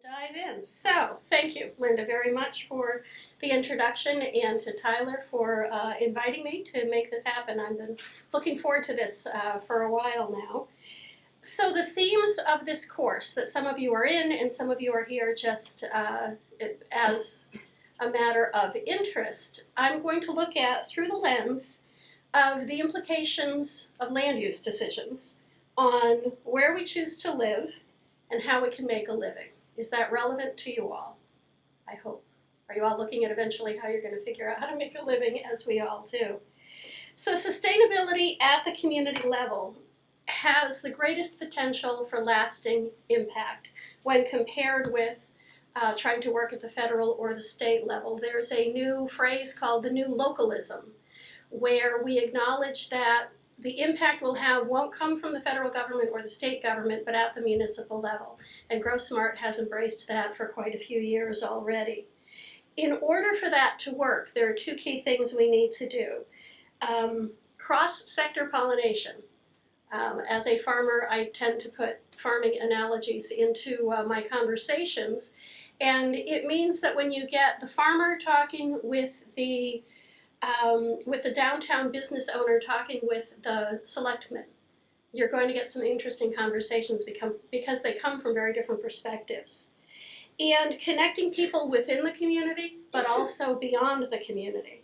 Dive in. So, thank you, Linda, very much for the introduction, and to Tyler for inviting me to make this happen. I've been looking forward to this for a while now. So, the themes of this course that some of you are in and some of you are here just as a matter of interest, I'm going to look at through the lens of the implications of land use decisions on where we choose to live and how we can make a living. Is that relevant to you all? I hope. Are you all looking at eventually how you're going to figure out how to make a living, as we all do? So sustainability at the community level has the greatest potential for lasting impact when compared with trying to work at the federal or the state level. There's a new phrase called the new localism, where we acknowledge that the impact we'll have won't come from the federal government or the state government, but at the municipal level. And GrowSmart has embraced that for quite a few years already. In order for that to work, there are two key things we need to do. Cross-sector pollination. As a farmer, I tend to put farming analogies into my conversations. And it means that when you get the farmer talking with the downtown business owner talking with the selectmen, you're going to get some interesting conversations because they come from very different perspectives. And connecting people within the community, but also beyond the community.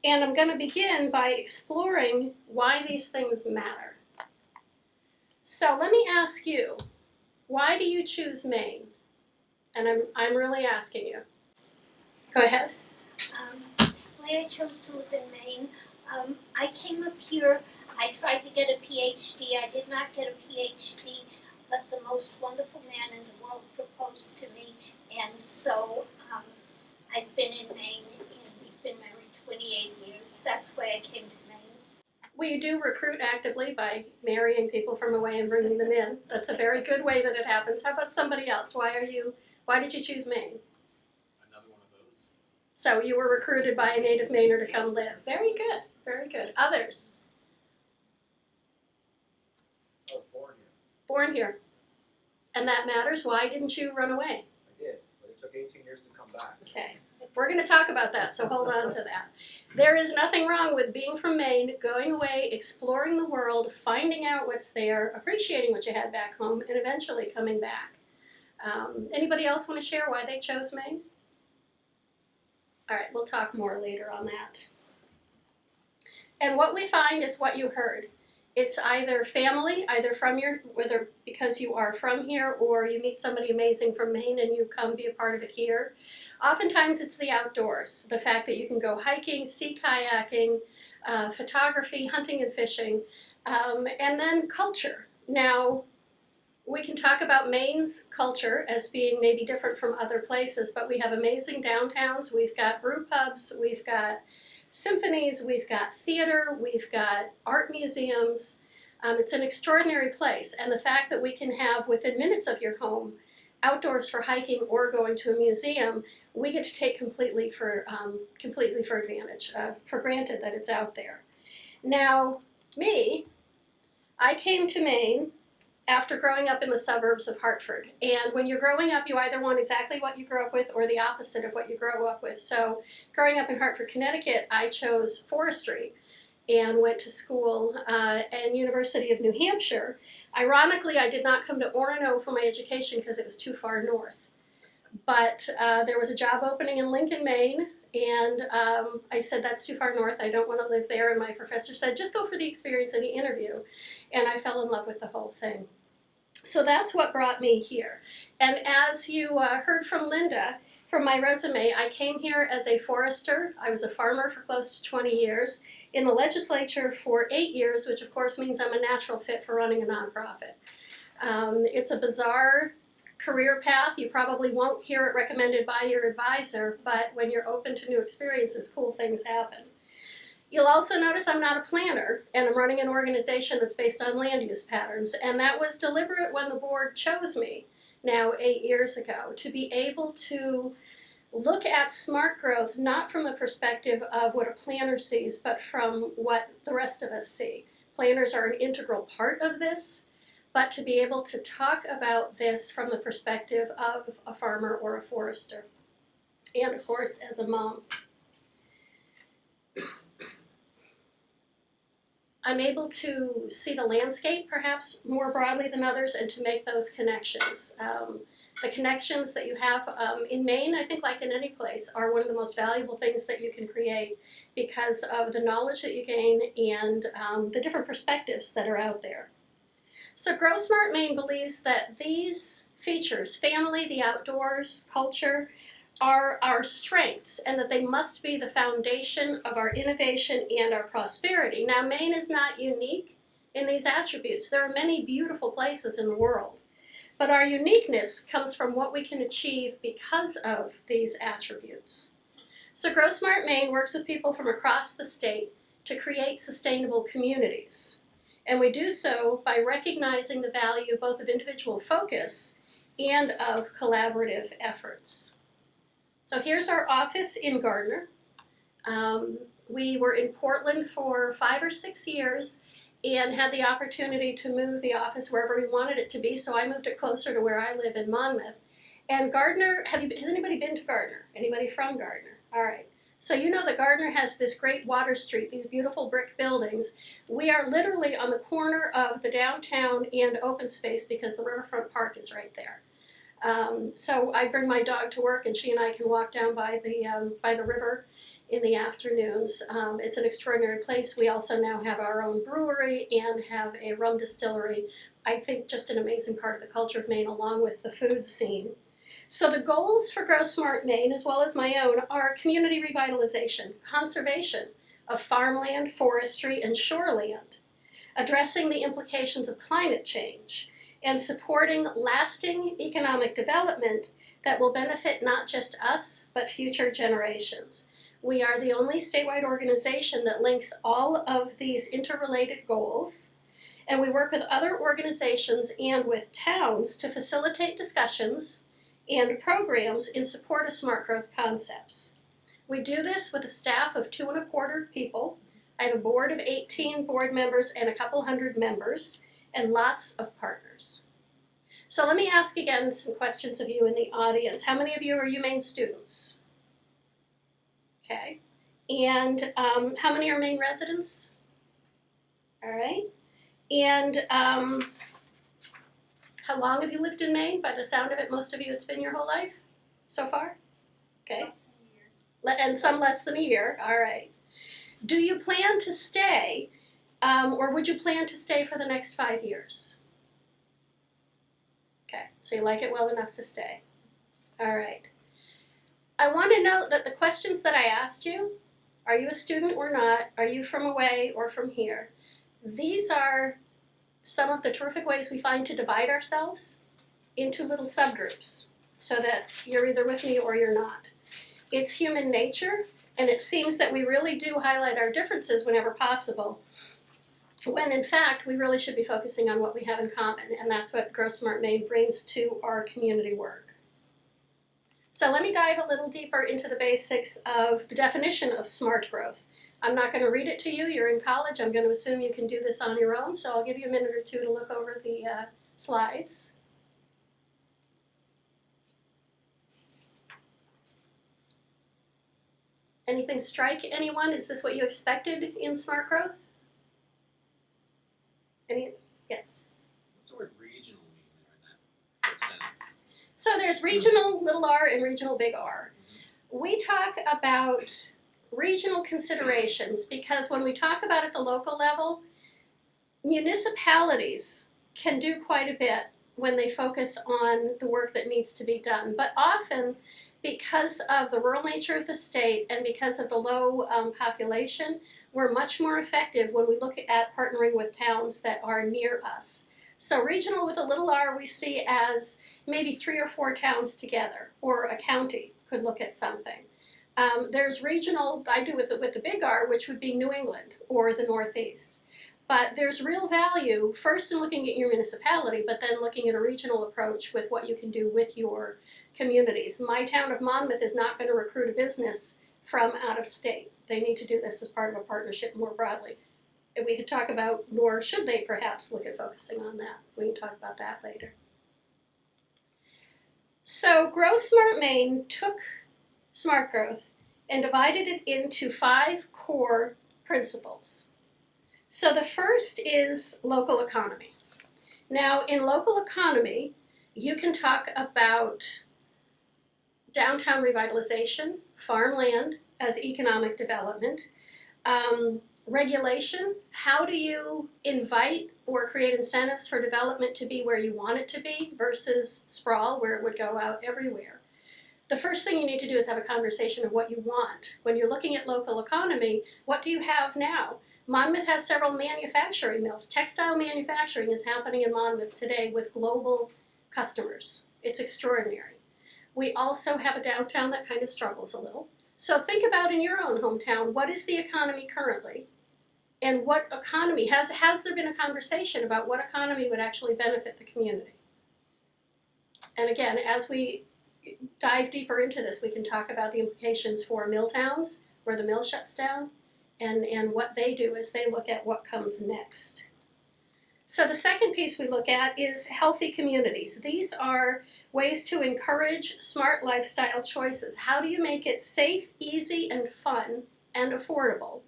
And I'm going to begin by exploring why these things matter. So let me ask you, why do you choose Maine? And I'm really asking you. Go ahead. Why I chose to live in Maine. I came up here, I tried to get a PhD. I did not get a PhD, but the most wonderful man in the world proposed to me, and so I've been in Maine, and we've been married 28 years. That's why I came to Maine. We do recruit actively by marrying people from away and bringing them in. That's a very good way that it happens. How about somebody else? Why did you choose Maine? So you were recruited by a native Mainer to come live. Very good, very good. Others? I was born here. Born here. And that matters. Why didn't you run away? I did, but it took 18 years to come back. Okay, we're going to talk about that, so hold on to that. There is nothing wrong with being from Maine, going away, exploring the world, finding out what's there, appreciating what you had back home, and eventually coming back. Anybody else want to share why they chose Maine? All right, we'll talk more later on that. And what we find is what you heard. It's either family, whether because you are from here or you meet somebody amazing from Maine and you come be a part of it here. Oftentimes it's the outdoors, the fact that you can go hiking, sea kayaking, photography, hunting and fishing, and then culture. Now, we can talk about Maine's culture as being maybe different from other places, but we have amazing downtowns. We've got brew pubs, we've got symphonies, we've got theater, we've got art museums. It's an extraordinary place, and the fact that we can have within minutes of your home outdoors for hiking or going to a museum, we get to take completely for advantage, for granted that it's out there. Now, I came to Maine after growing up in the suburbs of Hartford. And when you're growing up, you either want exactly what you grew up with or the opposite of what you grow up with. So growing up in Hartford, Connecticut, I chose forestry and went to school at University of New Hampshire. Ironically, I did not come to Orono for my education because it was too far north. But there was a job opening in Lincoln, Maine, and I said, that's too far north, I don't want to live there. And my professor said, just go for the experience and the interview. And I fell in love with the whole thing. So that's what brought me here. And as you heard from Linda, from my resume, I came here as a forester. I was a farmer for close to 20 years, in the legislature for 8 years, which of course means I'm a natural fit for running a nonprofit. It's a bizarre career path. You probably won't hear it recommended by your advisor, but when you're open to new experiences, cool things happen. You'll also notice I'm not a planner, and I'm running an organization that's based on land use patterns, and that was deliberate when the board chose me, now 8 years ago, to be able to look at smart growth not from the perspective of what a planner sees, but from what the rest of us see. Planners are an integral part of this, but to be able to talk about this from the perspective of a farmer or a forester, and of course as a mom. I'm able to see the landscape perhaps more broadly than others and to make those connections. The connections that you have in Maine, I think like in any place, are one of the most valuable things that you can create because of the knowledge that you gain and the different perspectives that are out there. So GrowSmart Maine believes that these features, family, the outdoors, culture, are our strengths and that they must be the foundation of our innovation and our prosperity. Now, Maine is not unique in these attributes. There are many beautiful places in the world, but our uniqueness comes from what we can achieve because of these attributes. So GrowSmart Maine works with people from across the state to create sustainable communities. And we do so by recognizing the value both of individual focus and of collaborative efforts. So here's our office in Gardner. We were in Portland for 5 or 6 years and had the opportunity to move the office wherever we wanted it to be, so I moved it closer to where I live in Monmouth. And Gardner, has anybody been to Gardner? Anybody from Gardner? All right. So you know that Gardner has this great water street, these beautiful brick buildings. We are literally on the corner of the downtown and open space because the Riverfront Park is right there. So I bring my dog to work and she and I can walk down by the river in the afternoons. It's an extraordinary place. We also now have our own brewery and have a rum distillery. I think just an amazing part of the culture of Maine along with the food scene. So the goals for GrowSmart Maine, as well as my own, are community revitalization, conservation of farmland, forestry, and shoreland, addressing the implications of climate change, and supporting lasting economic development that will benefit not just us, but future generations. We are the only statewide organization that links all of these interrelated goals, and we work with other organizations and with towns to facilitate discussions and programs in support of smart growth concepts. We do this with a staff of 225 people. I have a board of 18 board members and a couple hundred members, and lots of partners. So let me ask again some questions of you in the audience. How many of you are UMaine students? Okay. And how many are Maine residents? All right. And how long have you lived in Maine? By the sound of it, most of you, it's been your whole life so far? Okay. And some less than a year. All right. Do you plan to stay, or would you plan to stay for the next 5 years? Okay, so you like it well enough to stay. All right. I want to note that the questions that I asked you, are you a student or not? Are you from away or from here? These are some of the terrific ways we find to divide ourselves into little subgroups so that you're either with me or you're not. It's human nature, and it seems that we really do highlight our differences whenever possible, when in fact we really should be focusing on what we have in common, and that's what GrowSmart Maine brings to our community work. So let me dive a little deeper into the basics of the definition of smart growth. I'm not going to read it to you. You're in college. I'm going to assume you can do this on your own, so I'll give you a minute or two to look over the slides. Anything strike anyone? Is this what you expected in smart growth? Yes? What's the word regional mean there in that sentence? So there's regional little r and regional big R. We talk about regional considerations because when we talk about at the local level, municipalities can do quite a bit when they focus on the work that needs to be done. But often, because of the rural nature of the state and because of the low population, we're much more effective when we look at partnering with towns that are near us. So regional with a little r we see as maybe 3 or 4 towns together, or a county could look at something. There's regional, I do with the big R, which would be New England or the Northeast. But there's real value, first in looking at your municipality, but then looking at a regional approach with what you can do with your communities. My town of Monmouth is not going to recruit a business from out of state. They need to do this as part of a partnership more broadly. And we could talk about, nor should they perhaps look at focusing on that. We can talk about that later. So GrowSmart Maine took smart growth and divided it into 5 core principles. So the first is local economy. Now, in local economy, you can talk about downtown revitalization, farmland as economic development, regulation. How do you invite or create incentives for development to be where you want it to be versus sprawl, where it would go out everywhere? The first thing you need to do is have a conversation of what you want. When you're looking at local economy, what do you have now? Monmouth has several manufacturing mills. Textile manufacturing is happening in Monmouth today with global customers. It's extraordinary. We also have a downtown that kind of struggles a little. So think about in your own hometown, what is the economy currently? And what economy, has there been a conversation about what economy would actually benefit the community? And again, as we dive deeper into this, we can talk about the implications for mill towns, where the mill shuts down, and what they do as they look at what comes next. So the second piece we look at is healthy communities. These are ways to encourage smart lifestyle choices. How do you make it safe, easy, and fun, and affordable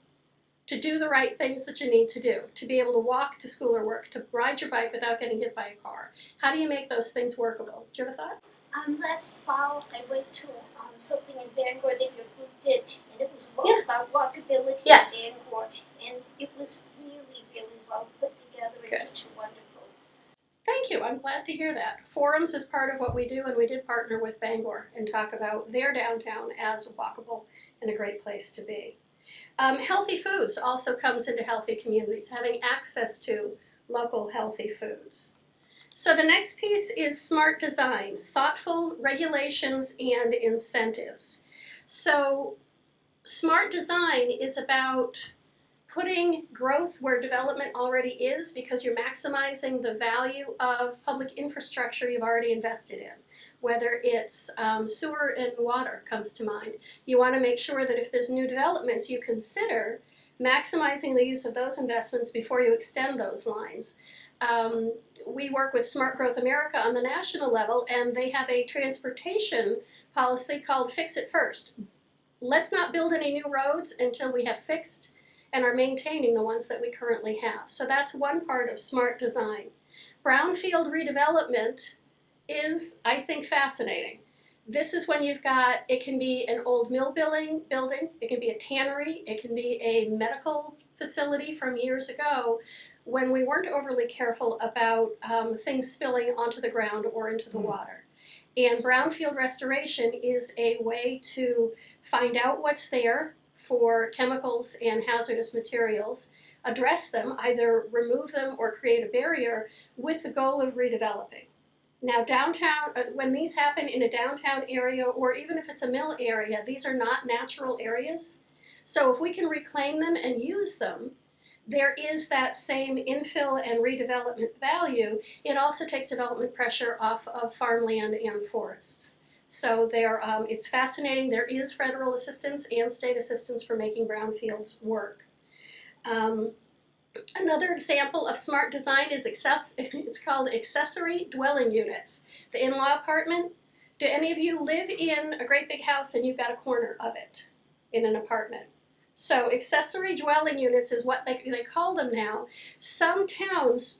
to do the right things that you need to do, to be able to walk to school or work, to ride your bike without getting hit by a car? How do you make those things workable? Do you have a thought? Last fall, I went to something in Bangor that your group did, and it was Yeah. about walkability Yes. in Bangor, and it was really, really well put together and Good. such a wonderful. Thank you. I'm glad to hear that. Forums is part of what we do, and we did partner with Bangor and talk about their downtown as walkable and a great place to be. Healthy foods also comes into healthy communities, having access to local healthy foods. So the next piece is smart design, thoughtful regulations and incentives. So smart design is about putting growth where development already is, because you're maximizing the value of public infrastructure you've already invested in. Whether it's sewer and water comes to mind. You want to make sure that if there's new developments, you consider maximizing the use of those investments before you extend those lines. We work with Smart Growth America on the national level, and they have a transportation policy called Fix It First. Let's not build any new roads until we have fixed and are maintaining the ones that we currently have. So that's one part of smart design. Brownfield redevelopment is, I think, fascinating. This is when you've got, it can be an old mill building, it can be a tannery, it can be a medical facility from years ago when we weren't overly careful about things spilling onto the ground or into the water. And brownfield restoration is a way to find out what's there for chemicals and hazardous materials, address them, either remove them or create a barrier with the goal of redeveloping. Now downtown, when these happen in a downtown area, or even if it's a mill area, these are not natural areas. So if we can reclaim them and use them, there is that same infill and redevelopment value. It also takes development pressure off of farmland and forests. So it's fascinating. There is federal assistance and state assistance for making brownfields work. Another example of smart design is it's called accessory dwelling units. The in-law apartment. Do any of you live in a great big house and you've got a corner of it in an apartment? So accessory dwelling units is what they call them now. Some towns,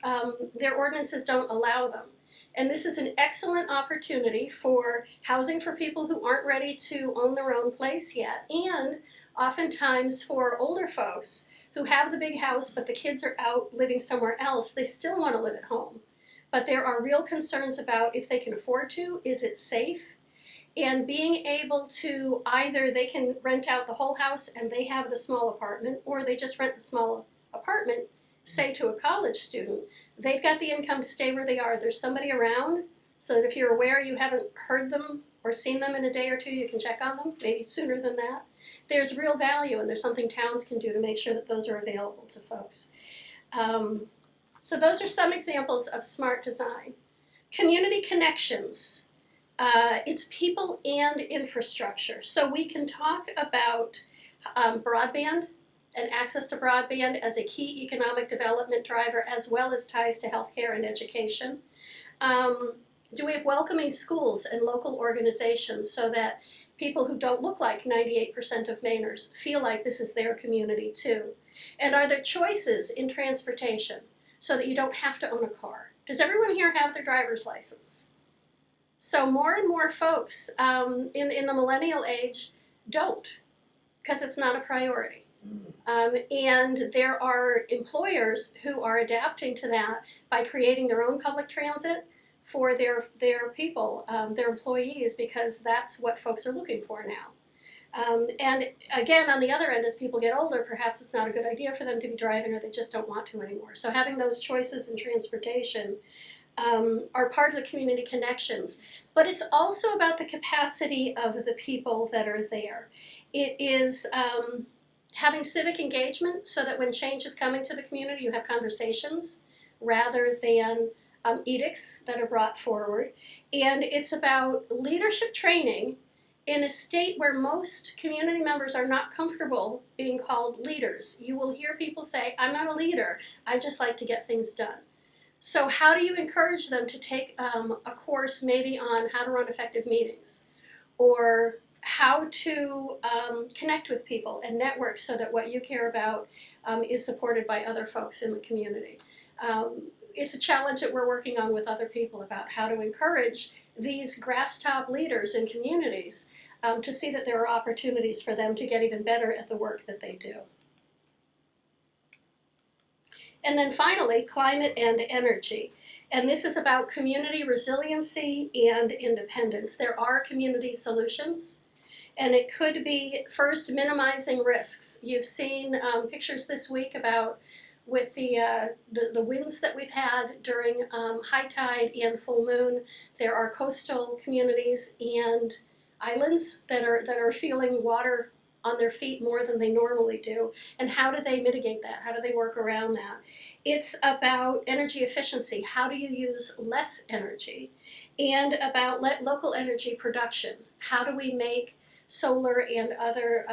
their ordinances don't allow them. And this is an excellent opportunity for housing for people who aren't ready to own their own place yet, and oftentimes for older folks who have the big house but the kids are out living somewhere else. They still want to live at home, but there are real concerns about if they can afford to, is it safe? And being able to, either they can rent out the whole house and they have the small apartment, or they just rent the small apartment, say to a college student. They've got the income to stay where they are. There's somebody around, so that if you're aware you haven't heard them or seen them in a day or two, you can check on them, maybe sooner than that. There's real value, and there's something towns can do to make sure that those are available to folks. So those are some examples of smart design. Community connections. It's people and infrastructure. So we can talk about broadband and access to broadband as a key economic development driver, as well as ties to healthcare and education. Do we have welcoming schools and local organizations so that people who don't look like 98% of Mainers feel like this is their community too? And are there choices in transportation so that you don't have to own a car? Does everyone here have their driver's license? So more and more folks in the millennial age don't, because it's not a priority. And there are employers who are adapting to that by creating their own public transit for their people, their employees, because that's what folks are looking for now. And again, on the other end, as people get older, perhaps it's not a good idea for them to be driving, or they just don't want to anymore. So having those choices in transportation are part of the community connections. But it's also about the capacity of the people that are there. It is having civic engagement so that when change is coming to the community, you have conversations rather than edicts that are brought forward. And it's about leadership training in a state where most community members are not comfortable being called leaders. You will hear people say, I'm not a leader, I just like to get things done. So how do you encourage them to take a course maybe on how to run effective meetings, or how to connect with people and network so that what you care about is supported by other folks in the community? It's a challenge that we're working on with other people about how to encourage these grass top leaders in communities to see that there are opportunities for them to get even better at the work that they do. And then finally, climate and energy. And this is about community resiliency and independence. There are community solutions, and it could be first minimizing risks. You've seen pictures this week about with the winds that we've had during high tide and full moon. There are coastal communities and islands that are feeling water on their feet more than they normally do. And how do they mitigate that? How do they work around that? It's about energy efficiency. How do you use less energy? And about local energy production. How do we make solar and other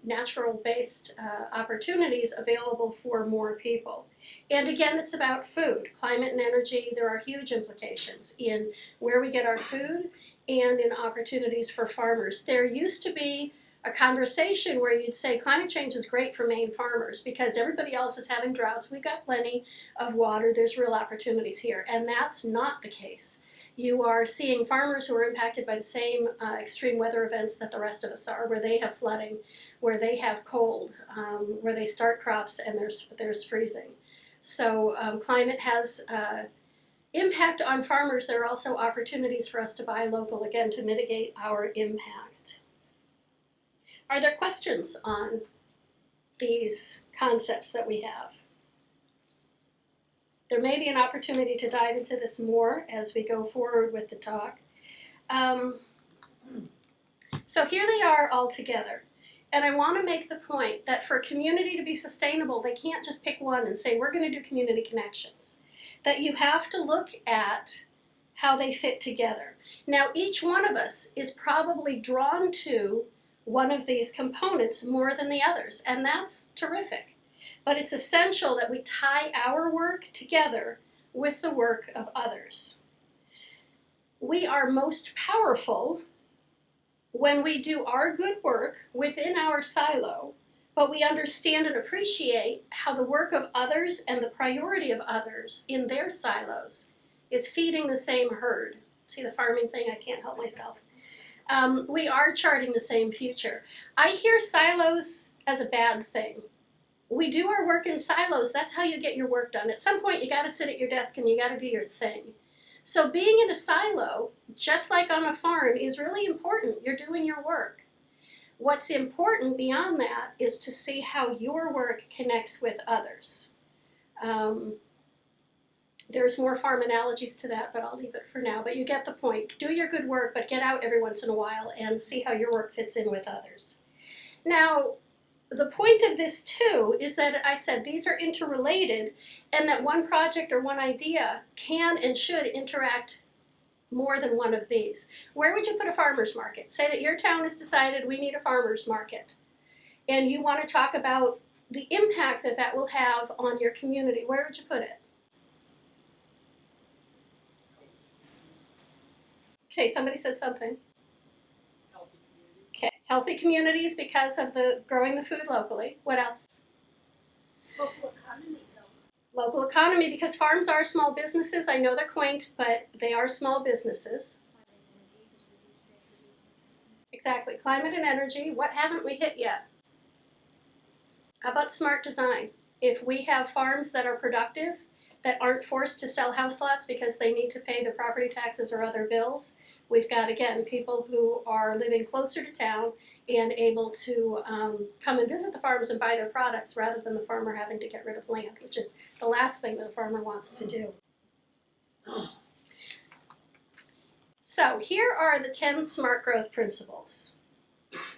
natural-based opportunities available for more people? And again, it's about food. Climate and energy, there are huge implications in where we get our food and in opportunities for farmers. There used to be a conversation where you'd say climate change is great for Maine farmers because everybody else is having droughts. We've got plenty of water. There's real opportunities here. And that's not the case. You are seeing farmers who are impacted by the same extreme weather events that the rest of us are, where they have flooding, where they have cold, where they start crops and there's freezing. So climate has impact on farmers. There are also opportunities for us to buy local, again, to mitigate our impact. Are there questions on these concepts that we have? There may be an opportunity to dive into this more as we go forward with the talk. So here they are all together. And I want to make the point that for a community to be sustainable, they can't just pick one and say, we're going to do community connections. That you have to look at how they fit together. Now, each one of us is probably drawn to one of these components more than the others, and that's terrific. But it's essential that we tie our work together with the work of others. We are most powerful when we do our good work within our silo, but we understand and appreciate how the work of others and the priority of others in their silos is feeding the same herd. See the farming thing? I can't help myself. We are charting the same future. I hear silos as a bad thing. We do our work in silos. That's how you get your work done. At some point, you got to sit at your desk and you got to do your thing. So being in a silo, just like on a farm, is really important. You're doing your work. What's important beyond that is to see how your work connects with others. There's more farm analogies to that, but I'll leave it for now. But you get the point. Do your good work, but get out every once in a while and see how your work fits in with others. Now, the point of this too is that I said these are interrelated and that one project or one idea can and should interact more than one of these. Where would you put a farmer's market? Say that your town has decided we need a farmer's market and you want to talk about the impact that that will have on your community, where would you put it? Okay, somebody said something. Healthy communities. Okay, healthy communities because of the growing the food locally. What else? Local economy though. Local economy, because farms are small businesses. I know they're quaint, but they are small businesses. Exactly. Climate and energy. What haven't we hit yet? How about smart design? If we have farms that are productive, that aren't forced to sell house lots because they need to pay their property taxes or other bills, we've got, again, people who are living closer to town and able to come and visit the farms and buy their products rather than the farmer having to get rid of land, which is the last thing that a farmer wants to do. So here are the 10 smart growth principles.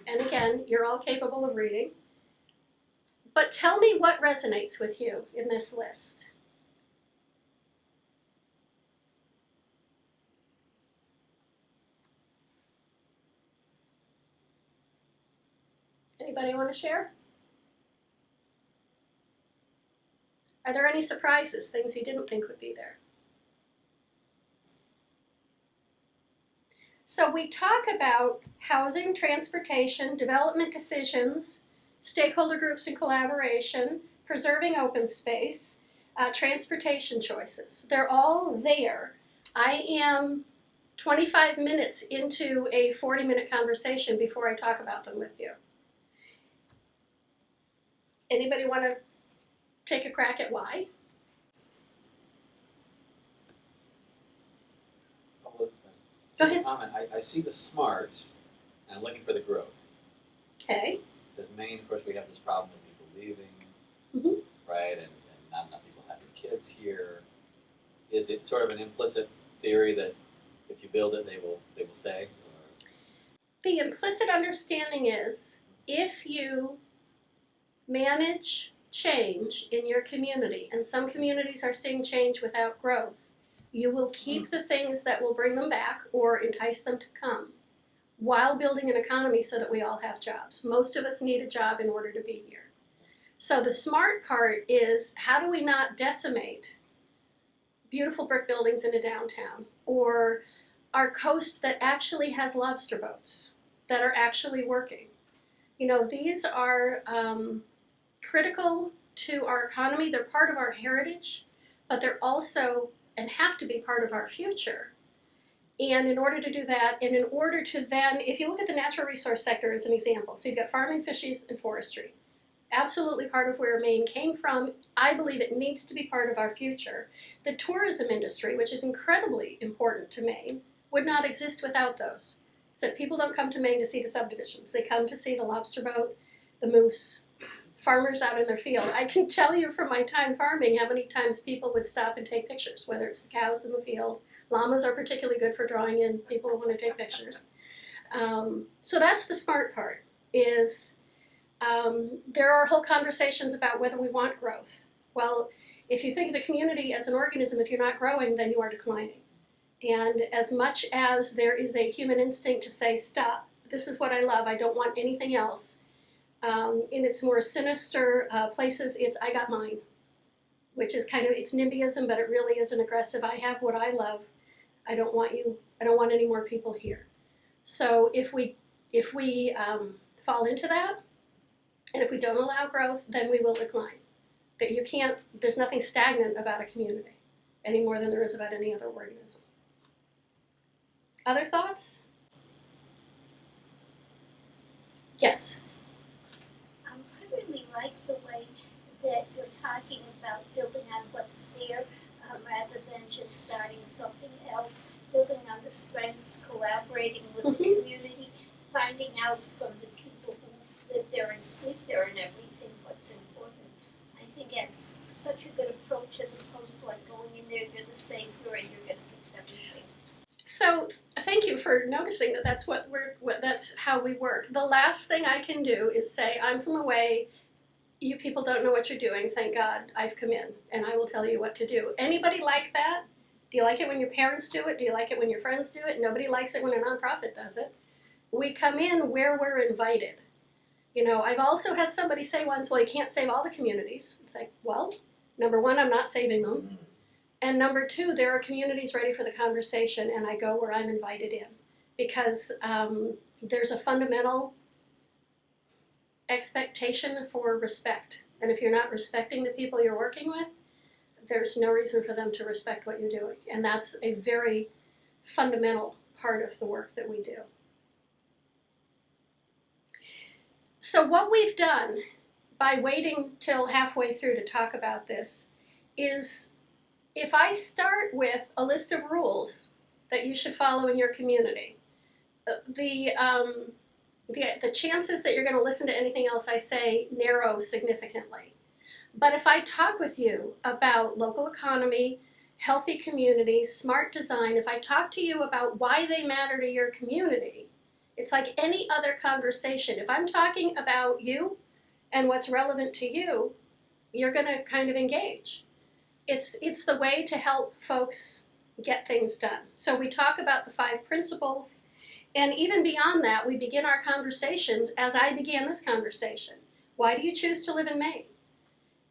And again, you're all capable of reading. But tell me what resonates with you in this list. Anybody want to share? Are there any surprises, things you didn't think would be there? So we talk about housing, transportation, development decisions, stakeholder groups and collaboration, preserving open space, transportation choices. They're all there. I am 25 minutes into a 40-minute conversation before I talk about them with you. Anybody want to take a crack at why? Couple of Go ahead. comment. I see the smart, and I'm looking for the growth. Okay. Because Maine, of course, we have this problem with people leaving, Mhm. right? And not enough people having kids here. Is it sort of an implicit theory that if you build it, they will stay? Or? The implicit understanding is if you manage change in your community, and some communities are seeing change without growth, you will keep the things that will bring them back or entice them to come while building an economy so that we all have jobs. Most of us need a job in order to be here. So the smart part is, how do we not decimate beautiful brick buildings in a downtown, or our coast that actually has lobster boats that are actually working? You know, these are critical to our economy. They're part of our heritage, but they're also and have to be part of our future. And in order to do that, and in order to then, if you look at the natural resource sector as an example, so you've got farming, fisheries, and forestry, absolutely part of where Maine came from. I believe it needs to be part of our future. The tourism industry, which is incredibly important to Maine, would not exist without those. So people don't come to Maine to see the subdivisions. They come to see the lobster boat, the moose, farmers out in their field. I can tell you from my time farming how many times people would stop and take pictures, whether it's the cows in the field. Llamas are particularly good for drawing in people who want to take pictures. So that's the smart part, is there are whole conversations about whether we want growth. Well, if you think of the community as an organism, if you're not growing, then you are declining. And as much as there is a human instinct to say, stop, this is what I love, I don't want anything else, in its more sinister places, it's I got mine, which is kind of, it's NIMBYism, but it really is an aggressive, I have what I love, I don't want any more people here. So if we fall into that, and if we don't allow growth, then we will decline. That you can't, there's nothing stagnant about a community any more than there is about any other organism. Other thoughts? Yes. I really like the way that you're talking about building on what's there rather than just starting something else, building on the strengths, collaborating with the community, finding out from the people who live there and sleep there and everything what's important. I think that's such a good approach as opposed to like going in there, you're the savior and you're going to fix everything. So thank you for noticing that that's how we work. The last thing I can do is say, I'm from away, you people don't know what you're doing, thank God I've come in and I will tell you what to do. Anybody like that? Do you like it when your parents do it? Do you like it when your friends do it? Nobody likes it when a nonprofit does it. We come in where we're invited. You know, I've also had somebody say once, well, you can't save all the communities. It's like, well, number one, I'm not saving them. And number two, there are communities ready for the conversation, and I go where I'm invited in. Because there's a fundamental expectation for respect. And if you're not respecting the people you're working with, there's no reason for them to respect what you're doing. And that's a very fundamental part of the work that we do. So what we've done by waiting till halfway through to talk about this is, if I start with a list of rules that you should follow in your community, the chances that you're going to listen to anything else I say narrow significantly. But if I talk with you about local economy, healthy communities, smart design, if I talk to you about why they matter to your community, it's like any other conversation. If I'm talking about you and what's relevant to you, you're going to kind of engage. It's the way to help folks get things done. So we talk about the 5 principles, and even beyond that, we begin our conversations as I began this conversation. Why do you choose to live in Maine?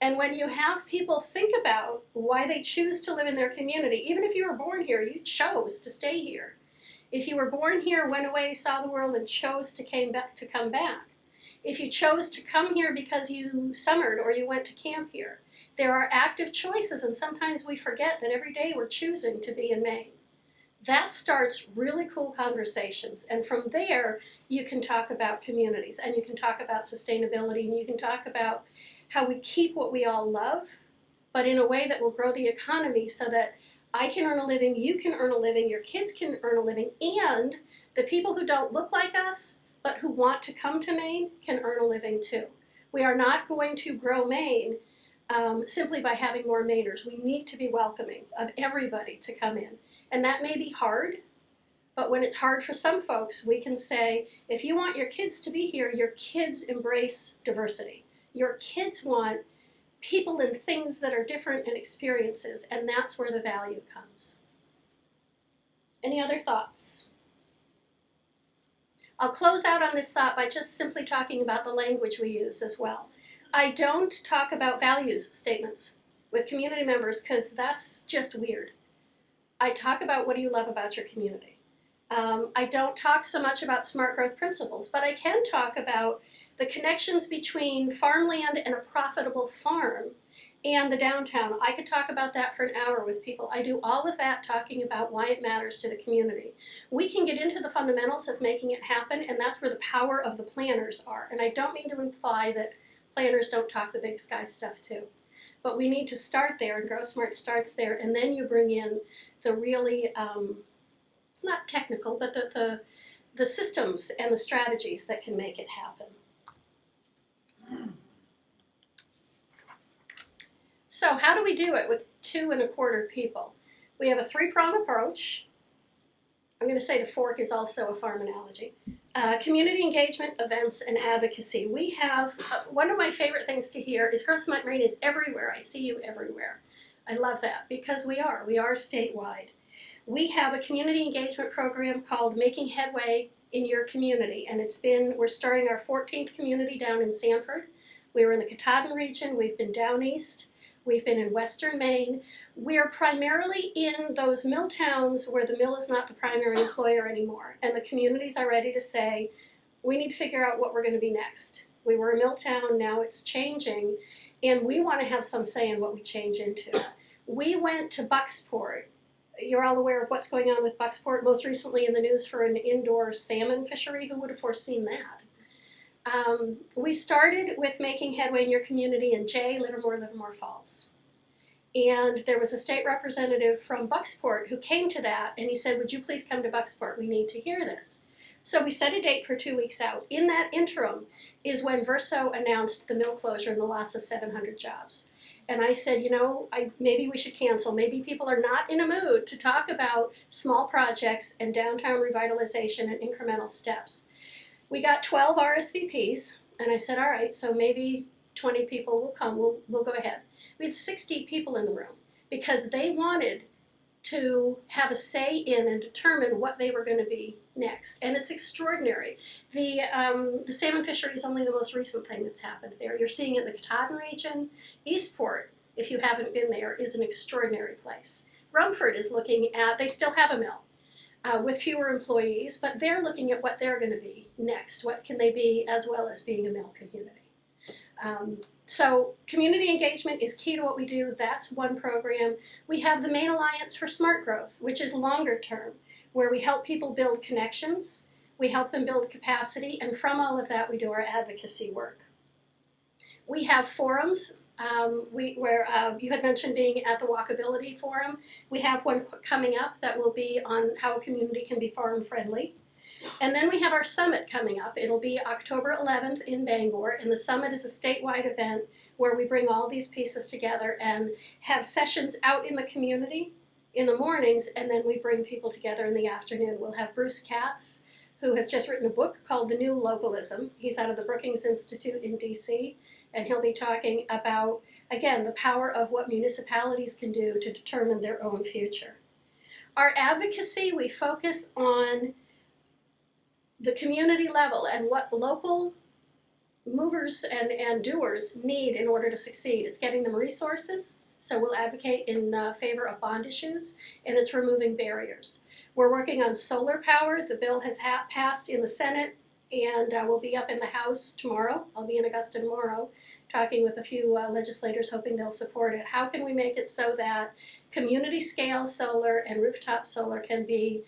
And when you have people think about why they choose to live in their community, even if you were born here, you chose to stay here. If you were born here, went away, saw the world, and chose to come back. If you chose to come here because you summered or you went to camp here, there are active choices, and sometimes we forget that every day we're choosing to be in Maine. That starts really cool conversations, and from there you can talk about communities, and you can talk about sustainability, and you can talk about how we keep what we all love, but in a way that will grow the economy so that I can earn a living, you can earn a living, your kids can earn a living, and the people who don't look like us but who want to come to Maine can earn a living too. We are not going to grow Maine simply by having more Mainers. We need to be welcoming of everybody to come in. And that may be hard, but when it's hard for some folks, we can say, if you want your kids to be here, your kids embrace diversity. Your kids want people and things that are different and experiences, and that's where the value comes. Any other thoughts? I'll close out on this thought by just simply talking about the language we use as well. I don't talk about values statements with community members because that's just weird. I talk about what do you love about your community. I don't talk so much about smart growth principles, but I can talk about the connections between farmland and a profitable farm and the downtown. I could talk about that for an hour with people. I do all of that talking about why it matters to the community. We can get into the fundamentals of making it happen, and that's where the power of the planners are. And I don't mean to imply that planners don't talk the big sky stuff too. But we need to start there, and GrowSmart starts there, and then you bring in the really, it's not technical, but the systems and the strategies that can make it happen. So how do we do it with 2 1/4 people? We have a 3-prong approach. I'm going to say the fork is also a farm analogy. Community engagement, events, and advocacy. We have, one of my favorite things to hear is GrowSmart Maine is everywhere. I see you everywhere. I love that because we are statewide. We have a community engagement program called Making Headway in Your Community, and we're starting our 14th community down in Sanford. We were in the Katahdin region, we've been down east, we've been in western Maine. We're primarily in those mill towns where the mill is not the primary employer anymore, and the communities are ready to say, we need to figure out what we're going to be next. We were a mill town, now it's changing, and we want to have some say in what we change into. We went to Bucksport. You're all aware of what's going on with Bucksport, most recently in the news for an indoor salmon fishery. Who would have foreseen that? We started with Making Headway in Your Community in Livermore Falls. And there was a state representative from Bucksport who came to that, and he said, would you please come to Bucksport? We need to hear this. So we set a date for 2 weeks out. In that interim is when Verso announced the mill closure and the loss of 700 jobs. And I said, maybe we should cancel. Maybe people are not in a mood to talk about small projects and downtown revitalization and incremental steps. We got 12 RSVPs, and I said, all right, so maybe 20 people will come. We'll go ahead. We had 60 people in the room because they wanted to have a say in and determine what they were going to be next, and it's extraordinary. The salmon fishery is only the most recent thing that's happened there. You're seeing it in the Katahdin region. Eastport, if you haven't been there, is an extraordinary place. Rumford is looking at, they still have a mill with fewer employees, but they're looking at what they're going to be next. What can they be as well as being a mill community? So community engagement is key to what we do. That's one program. We have the Maine Alliance for Smart Growth, which is longer term, where we help people build connections, we help them build capacity, and from all of that we do our advocacy work. We have forums where you had mentioned being at the Walkability Forum. We have one coming up that will be on how a community can be farm friendly. And then we have our summit coming up. It'll be October 11th in Bangor, and the summit is a statewide event where we bring all these pieces together and have sessions out in the community in the mornings, and then we bring people together in the afternoon. We'll have Bruce Katz, who has just written a book called The New Localism. He's out of the Brookings Institute in DC, and he'll be talking about, again, the power of what municipalities can do to determine their own future. Our advocacy, we focus on the community level and what local movers and doers need in order to succeed. It's getting them resources, so we'll advocate in favor of bond issues, and it's removing barriers. We're working on solar power. The bill has passed in the Senate and will be up in the House tomorrow. I'll be in Augusta tomorrow talking with a few legislators hoping they'll support it. How can we make it so that community scale solar and rooftop solar can be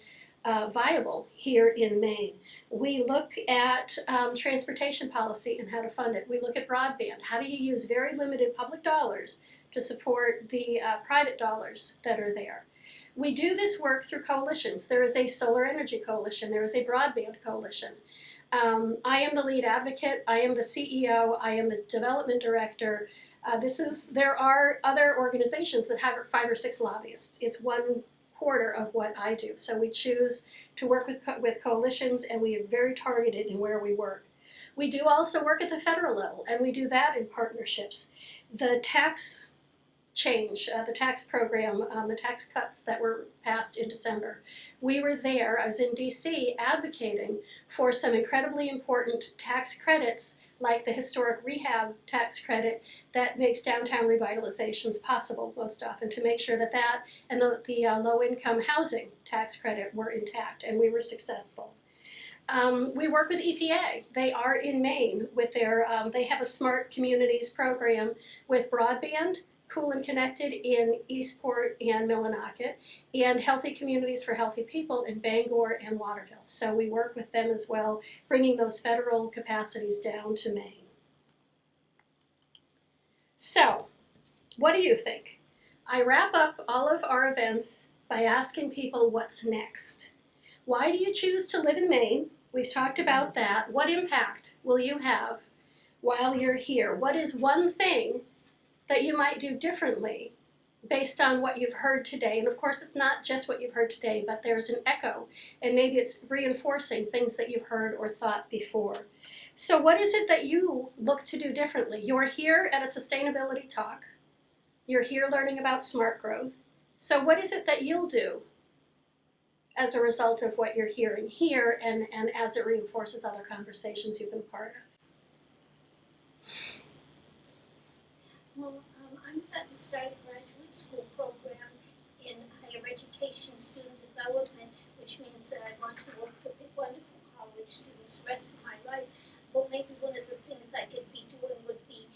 viable here in Maine? We look at transportation policy and how to fund it. We look at broadband. How do you use very limited public dollars to support the private dollars that are there? We do this work through coalitions. There is a solar energy coalition. There is a broadband coalition. I am the lead advocate. I am the CEO. I am the development director. There are other organizations that have 5 or 6 lobbyists. It's 1/4 of what I do. So we choose to work with coalitions, and we are very targeted in where we work. We do also work at the federal level, and we do that in partnerships. The tax change, the tax program, the tax cuts that were passed in December. We were there, I was in DC, advocating for some incredibly important tax credits like the historic rehab tax credit that makes downtown revitalizations possible most often, to make sure that that and the low-income housing tax credit were intact, and we were successful. We work with EPA. They are in Maine with their, they have a smart communities program with broadband, Cool and Connected in Eastport and Millinocket, and Healthy Communities for Healthy People in Bangor and Waterville. So we work with them as well, bringing those federal capacities down to Maine. So, what do you think? I wrap up all of our events by asking people what's next. Why do you choose to live in Maine? We've talked about that. What impact will you have while you're here? What is one thing that you might do differently based on what you've heard today? And of course, it's not just what you've heard today, but there's an echo, and maybe it's reinforcing things that you've heard or thought before. So what is it that you look to do differently? You're here at a sustainability talk. You're here learning about smart growth. So what is it that you'll do as a result of what you're hearing here, and as it reinforces other conversations you've been part of? Well, I'm about to start a graduate school program in higher education student development, which means that I want to work with the wonderful college students the rest of my life. But maybe one of the things I could be doing would be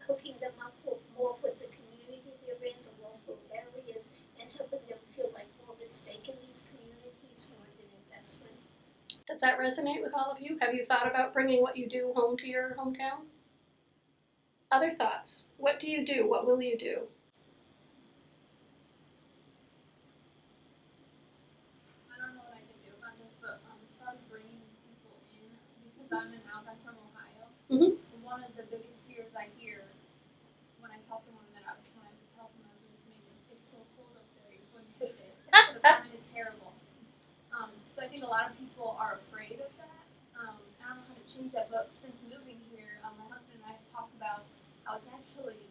hooking them up more with the community they're in, the local areas, and helping them feel like more of a stake in these communities more than investment. Does that resonate with all of you? Have you thought about bringing what you do home to your hometown? Other thoughts? What do you do? What will you do? I don't know what I can do about this, but as far as bringing people in, because I'm I'm from Ohio, Mhm. one of the biggest fears I hear when I tell someone that I was moving to Maine, it's so cold up there, you're going to hate it. The climate is terrible. So I think a lot of people are afraid of that. I don't know how to change that, but since moving here, my husband and I have talked about how it's actually,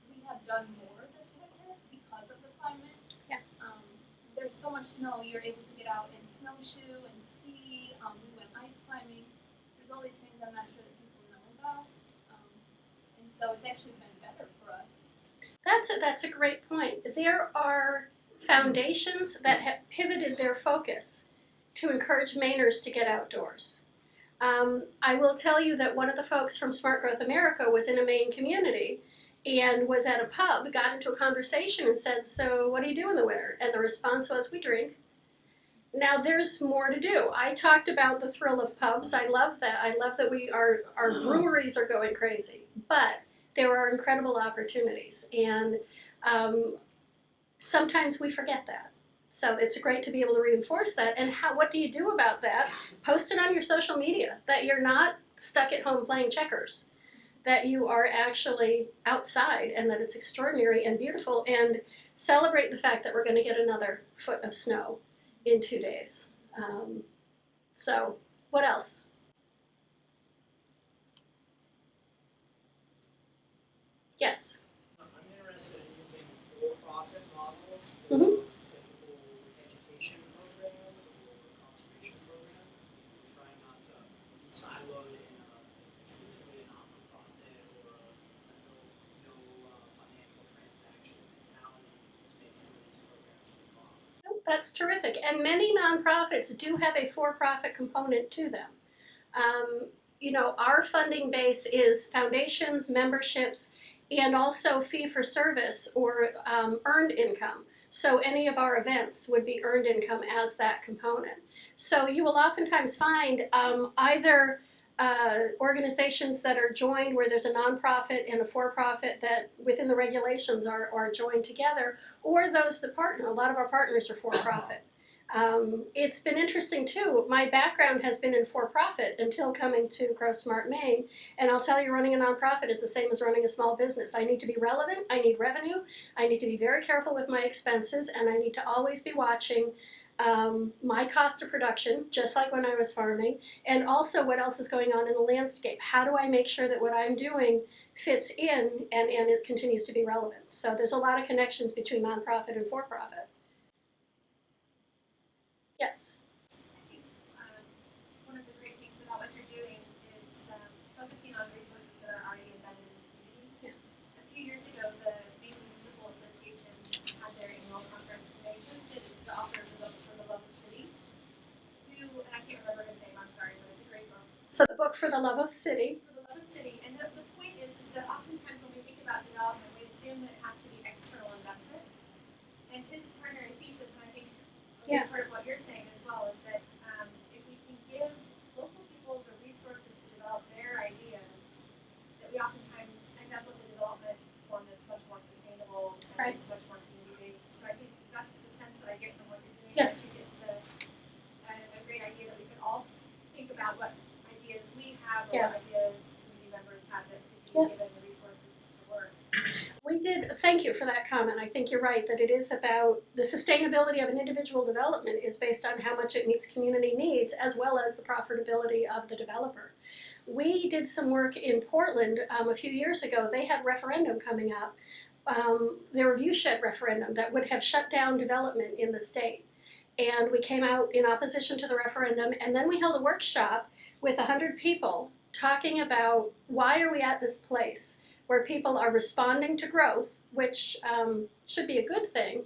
we have done more this winter because of the climate. Yeah. There's so much snow, you're able to get out and snowshoe and ski. We went ice climbing. There's all these things I'm not sure that people know about. And so it's actually been better for us. That's a great point. There are foundations that have pivoted their focus to encourage Mainers to get outdoors. I will tell you that one of the folks from Smart Growth America was in a Maine community and was at a pub, got into a conversation and said, "So what do you do in the winter?" And the response was, "We drink." Now there's more to do. I talked about the thrill of pubs. I love that. I love that our breweries are going crazy, but there are incredible opportunities, and sometimes we forget that. So it's great to be able to reinforce that. And what do you do about that? Post it on your social media that you're not stuck at home playing checkers, that you are actually outside, and that it's extraordinary and beautiful, and celebrate the fact that we're going to get another foot of snow in 2 days. So what else? Yes. I'm interested in using for-profit models for Mhm. typical education programs or conservation programs. Trying not to be siloed in exclusively a not-for-profit or no financial transaction mentality to make some of these programs take off. That's terrific. And many nonprofits do have a for-profit component to them. Our funding base is foundations, memberships, and also fee for service or earned income. So any of our events would be earned income as that component. So you will oftentimes find either organizations that are joined where there's a nonprofit and a for-profit that within the regulations are joined together, or those that partner. A lot of our partners are for-profit. It's been interesting too. My background has been in for-profit until coming to GrowSmart Maine, and I'll tell you, running a nonprofit is the same as running a small business. I need to be relevant, I need revenue, I need to be very careful with my expenses, and I need to always be watching my cost of production, just like when I was farming, and also what else is going on in the landscape. How do I make sure that what I'm doing fits in and it continues to be relevant? So there's a lot of connections between nonprofit and for-profit. Yes. I think one of the great things about what you're doing is focusing on resources that are already embedded in the community. Yeah. A few years ago, the Maine Municipal Association had their annual conference, and they hosted the author of the book For the Love of City, and I can't remember his name, I'm sorry, but it's a great book. So the book For the Love of City. For the Love of City, and the point is that oftentimes when we think about development, we assume that it has to be external investment. And his primary thesis, and I think a big part of what you're saying as well, is that if we can give local people the resources to develop their ideas, that we oftentimes end up with a development form that's much more sustainable and Right. much more community-based. So I think that's the sense that I get from what you're doing. Yes. I think it's a great idea that we could all think about what ideas we have or what ideas community members have that could be given the resources to work. Thank you for that comment. I think you're right that it is about the sustainability of an individual development is based on how much it meets community needs as well as the profitability of the developer. We did some work in Portland a few years ago. They had referendum coming up, their viewshed referendum that would have shut down development in the state. And we came out in opposition to the referendum, and then we held a workshop with 100 people talking about why are we at this place where people are responding to growth, which should be a good thing,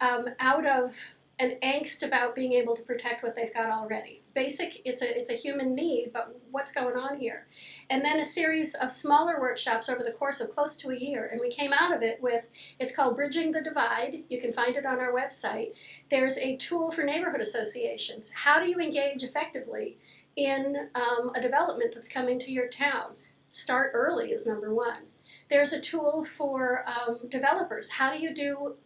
out of an angst about being able to protect what they've got already. It's a human need, but what's going on here? And then a series of smaller workshops over the course of close to a year, and we came out of it with, it's called Bridging the Divide. You can find it on our website. There's a tool for neighborhood associations. How do you engage effectively in a development that's coming to your town? Start early is number one. There's a tool for developers. How do you do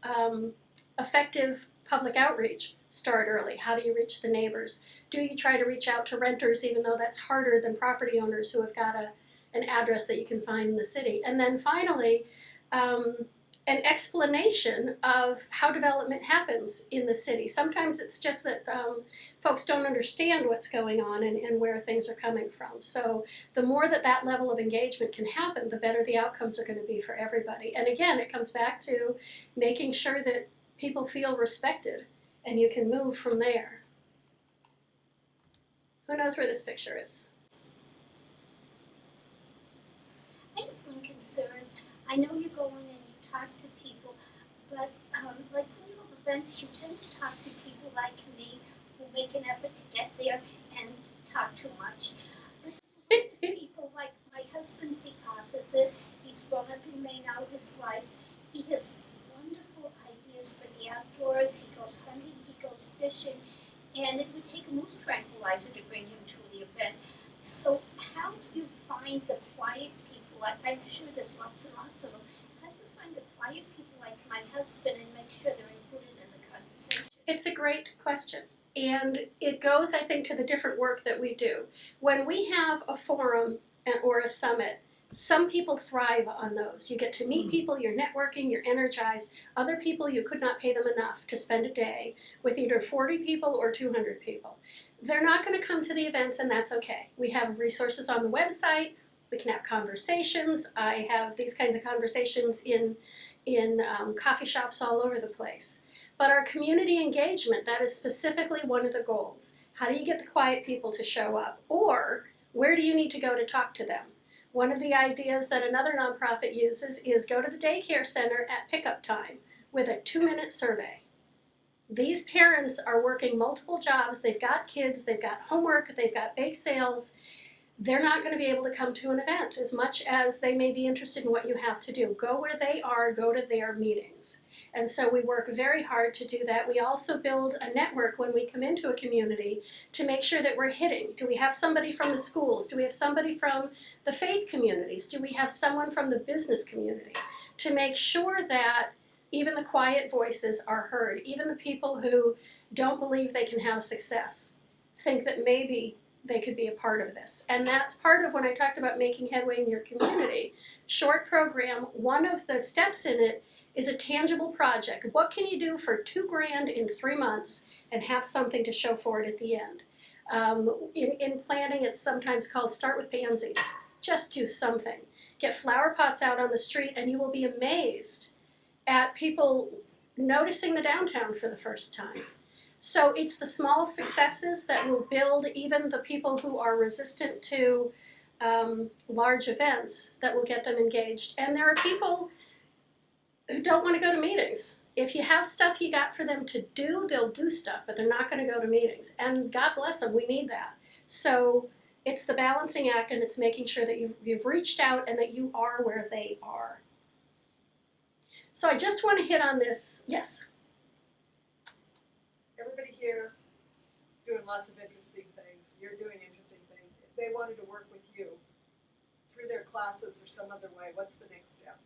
effective public outreach? Start early. How do you reach the neighbors? Do you try to reach out to renters, even though that's harder than property owners who have got an address that you can find in the city? And then finally, an explanation of how development happens in the city. Sometimes it's just that folks don't understand what's going on and where things are coming from. So the more that level of engagement can happen, the better the outcomes are going to be for everybody. And again, it comes back to making sure that people feel respected, and you can move from there. Who knows where this picture is? I have one concern. I know you go in and you talk to people, but like when you have events, you tend to talk to people like me who make an effort to get there and talk too much. But there's a lot of people like my husband's the opposite. He's grown up in Maine all his life. He has wonderful ideas for the outdoors. He goes hunting, he goes fishing, and it would take a moose tranquilizer to bring him to the event. So how do you find the quiet people? I'm sure there's lots and lots of them. How do you find the quiet people like my husband and make sure they're included in the conversation? It's a great question. And it goes, I think, to the different work that we do. When we have a forum or a summit, some people thrive on those. You get to meet people, you're networking, you're energized. Other people, you could not pay them enough to spend a day with either 40 people or 200 people. They're not going to come to the events, and that's okay. We have resources on the website. We can have conversations. I have these kinds of conversations in coffee shops all over the place. But our community engagement, that is specifically one of the goals. How do you get the quiet people to show up? Or where do you need to go to talk to them? One of the ideas that another nonprofit uses is go to the daycare center at pickup time with a 2-minute survey. These parents are working multiple jobs. They've got kids, they've got homework, they've got bake sales. They're not going to be able to come to an event as much as they may be interested in what you have to do. Go where they are, go to their meetings. And so we work very hard to do that. We also build a network when we come into a community to make sure that we're hitting. Do we have somebody from the schools? Do we have somebody from the faith communities? Do we have someone from the business community? To make sure that even the quiet voices are heard. Even the people who don't believe they can have success think that maybe they could be a part of this. And that's part of when I talked about making headway in your community. Short program, one of the steps in it is a tangible project. What can you do for $2,000 in 3 months and have something to show for it at the end? In planning, it's sometimes called start with pansies. Just do something. Get flower pots out on the street and you will be amazed at people noticing the downtown for the first time. So it's the small successes that will build even the people who are resistant to large events that will get them engaged. And there are people who don't want to go to meetings. If you have stuff you got for them to do, they'll do stuff, but they're not going to go to meetings. And God bless them, we need that. So it's the balancing act, and it's making sure that you've reached out and that you are where they are. So I just want to hit on this. Yes? Everybody here doing lots of interesting things. You're doing interesting things. If they wanted to work with you through their classes or some other way, what's the next step?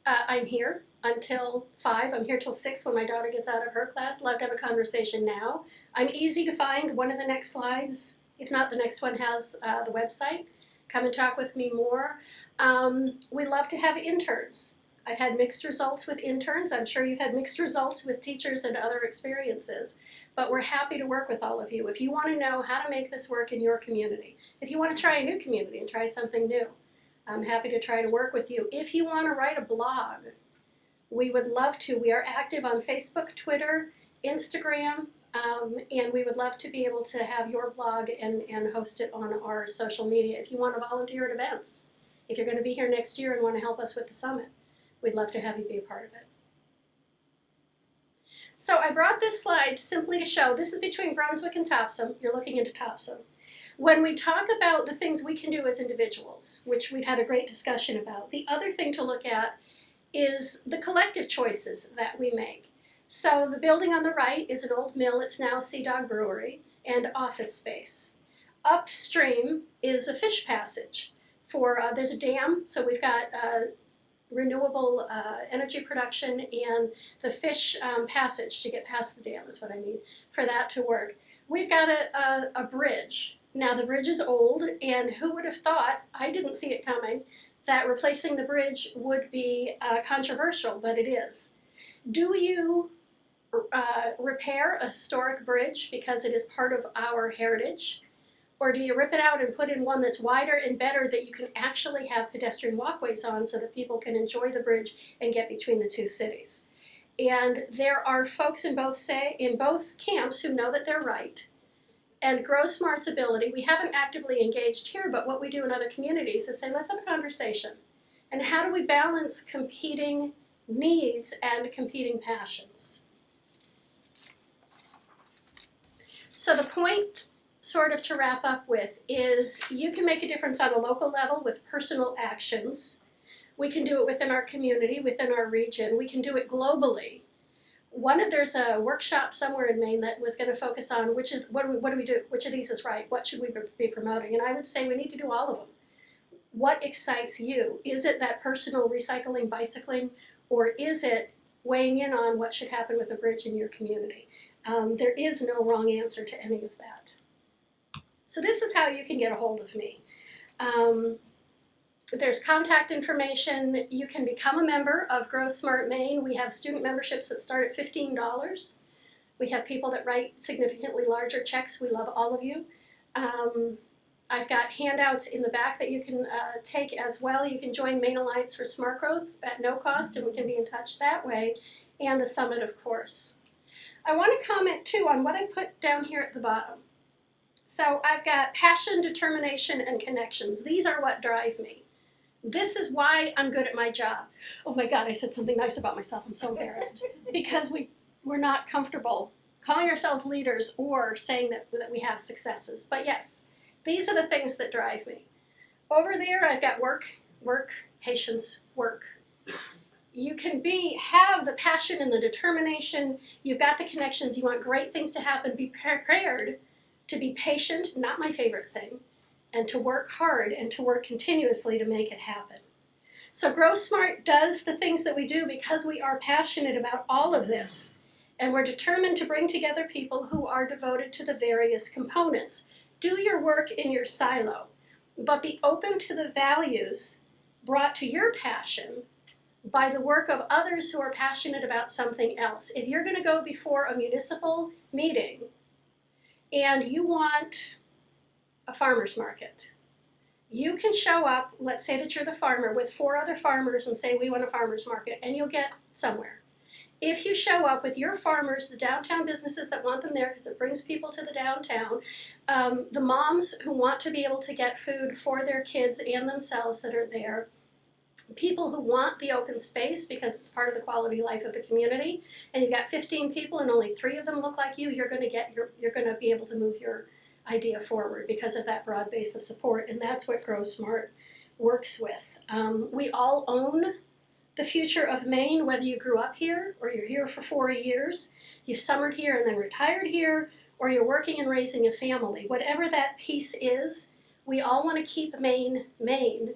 I'm here until 5. I'm here till 6 when my daughter gets out of her class. Love to have a conversation now. I'm easy to find. One of the next slides, if not the next one, has the website. Come and talk with me more. We love to have interns. I've had mixed results with interns. I'm sure you've had mixed results with teachers and other experiences. But we're happy to work with all of you. If you want to know how to make this work in your community, if you want to try a new community and try something new, I'm happy to try to work with you. If you want to write a blog, we would love to. We are active on Facebook, Twitter, Instagram, and we would love to be able to have your blog and host it on our social media. If you want to volunteer at events, if you're going to be here next year and want to help us with the summit, we'd love to have you be a part of it. So I brought this slide simply to show, this is between Brunswick and Topsom. You're looking into Topsom. When we talk about the things we can do as individuals, which we've had a great discussion about, the other thing to look at is the collective choices that we make. So the building on the right is an old mill. It's now Sea Dog Brewery and office space. Upstream is a fish passage. There's a dam, so we've got renewable energy production and the fish passage to get past the dam is what I mean for that to work. We've got a bridge. Now the bridge is old, and who would have thought, I didn't see it coming, that replacing the bridge would be controversial, but it is. Do you repair a historic bridge because it is part of our heritage? Or do you rip it out and put in one that's wider and better that you can actually have pedestrian walkways on so that people can enjoy the bridge and get between the two cities? And there are folks in both camps who know that they're right. And GrowSmart's ability, we haven't actively engaged here, but what we do in other communities is say, let's have a conversation. And how do we balance competing needs and competing passions? So the point, sort of to wrap up with, is you can make a difference on a local level with personal actions. We can do it within our community, within our region. We can do it globally. There's a workshop somewhere in Maine that was going to focus on what do we do? Which of these is right? What should we be promoting? And I would say we need to do all of them. What excites you? Is it that personal recycling, bicycling, or is it weighing in on what should happen with a bridge in your community? There is no wrong answer to any of that. So this is how you can get a hold of me. There's contact information. You can become a member of GrowSmart Maine. We have student memberships that start at $15. We have people that write significantly larger checks. We love all of you. I've got handouts in the back that you can take as well. You can join Maine Alliance for Smart Growth at no cost, and we can be in touch that way, and the summit, of course. I want to comment, too, on what I put down here at the bottom. So I've got passion, determination, and connections. These are what drive me. This is why I'm good at my job. Oh my God, I said something nice about myself. I'm so embarrassed. Because we're not comfortable calling ourselves leaders or saying that we have successes. But yes, these are the things that drive me. Over there, I've got work, patience, work. You can have the passion and the determination. You've got the connections. You want great things to happen. Be prepared to be patient, not my favorite thing, and to work hard and to work continuously to make it happen. So GrowSmart does the things that we do because we are passionate about all of this. And we're determined to bring together people who are devoted to the various components. Do your work in your silo, but be open to the values brought to your passion by the work of others who are passionate about something else. If you're going to go before a municipal meeting and you want a farmer's market, you can show up, let's say that you're the farmer, with 4 other farmers and say we want a farmer's market, and you'll get somewhere. If you show up with your farmers, the downtown businesses that want them there because it brings people to the downtown, the moms who want to be able to get food for their kids and themselves that are there, people who want the open space because it's part of the quality of life of the community, and you've got 15 people and only 3 of them look like you're going to be able to move your idea forward because of that broad base of support, and that's what GrowSmart works with. We all own the future of Maine, whether you grew up here or you're here for 40 years, you summered here and then retired here, or you're working and raising a family. Whatever that piece is, we all want to keep Maine, Maine,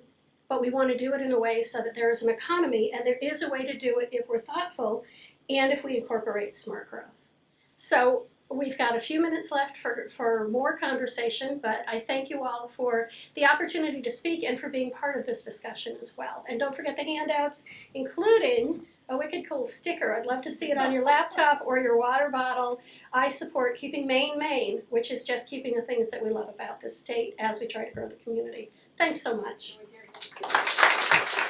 but we want to do it in a way so that there is an economy, and there is a way to do it if we're thoughtful and if we incorporate smart growth. So we've got a few minutes left for more conversation, but I thank you all for the opportunity to speak and for being part of this discussion as well. And don't forget the handouts, including a wicked cool sticker. I'd love to see it on your laptop or your water bottle. I support keeping Maine, Maine, which is just keeping the things that we love about this state as we try to grow the community. Thanks so much. Can we hear you?